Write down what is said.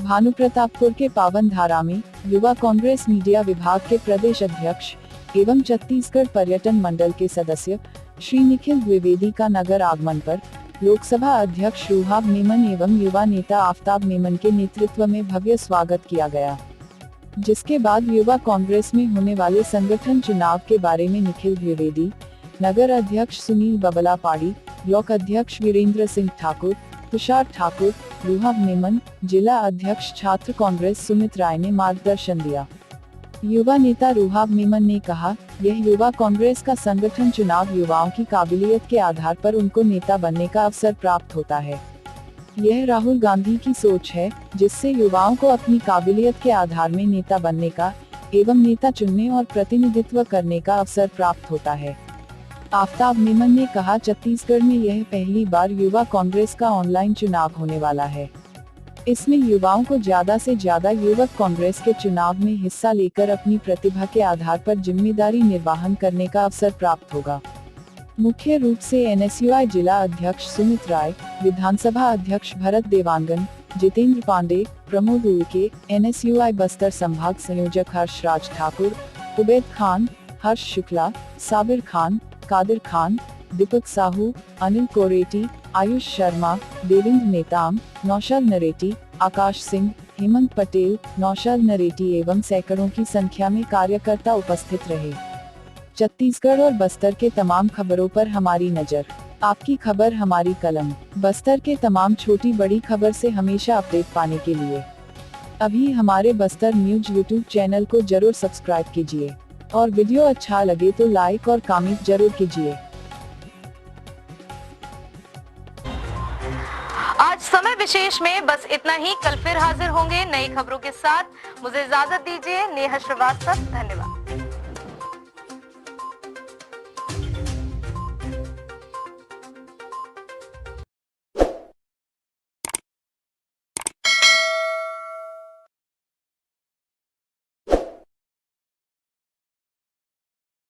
भानुप्रतापपुर के पावन धारा में युवा कांग्रेस मीडिया विभाग के प्रदेश अध्यक्ष एवं छत्तीसगढ़ पर्यटन मंडल के सदस्य श्री निखिल द्विवेदी का नगर आगमन पर लोकसभा अध्यक्ष रूहाब मेमन एवं युवा नेता आफ्ताब मेमन के नेतृत्व में भव्य स्वागत किया गया, जिसके बाद युवा कांग्रेस में होने वाले संगठन चुनाव के बारे में निखिल द्विवेदी, नगर अध्यक्ष सुनील बबला पाड़ी, ब्लॉक अध्यक्ष वीरेंद्र सिंह ठाकुर, तुषार ठाकुर, रूहाब मेमन, जिला अध्यक्ष छात्र कांग्रेस सुमित राय ने मार्गदर्शन दिया। युवा नेता रूहाब मेमन ने कहा, यह युवा कांग्रेस का संगठन चुनाव युवाओं की काबिलियत के आधार पर उनको नेता बनने का अवसर प्राप्त होता है। यह राहुल गांधी की सोच है, जिससे युवाओं को अपनी काबिलियत के आधार में नेता बनने का एवं नेता चुनने और प्रतिनिधित्व करने का अवसर प्राप्त होता है। आफ्ताब मेमन ने कहा, छत्तीसगढ़ में यह पहली बार युवा कांग्रेस का ऑनलाइन चुनाव होने वाला है। इसमें युवाओं को ज्यादा से ज्यादा युवक कांग्रेस के चुनाव में हिस्सा लेकर अपनी प्रतिभा के आधार पर जिम्मेदारी निर्वाहन करने का अवसर प्राप्त होगा। मुख्य रूप से एनएसयूआई जिला अध्यक्ष सुमित राय, विधानसभा अध्यक्ष भरत देवांगन, जितेंद्र पांडे, प्रमोद उइके, एनएसयूआई बस्तर संभाग संयोजक हर्ष राज ठाकुर, उबैद खान, हर्ष शुक्ला, साबिर खान, कादिर खान, दीपक साहू, अनिल कोरेटी, आयुष शर्मा, देवेंद्र नेताम, नौशाद नरेटी, आकाश सिंह, हेमंत पटेल, नौशाद नरेटी एवं सैकड़ों की संख्या में कार्यकर्ता उपस्थित रहे। छत्तीसगढ़ और बस्तर के तमाम खबरों पर हमारी नजर, आपकी खबर हमारी कलम। बस्तर के तमाम छोटी बड़ी खबर से हमेशा अपडेट पाने के लिए अभी हमारे बस्तर न्यूज यूट्यूब चैनल को जरूर सब्सक्राइब कीजिए और वीडियो अच्छा लगे तो लाइक और कमेंट जरूर कीजिए। आज समय विशेष में बस इतना ही। कल फिर हाजिर होंगे नई खबरों के साथ। मुझे इजाजत दीजिए। नेहा श्रीवास्तव, धन्यवाद।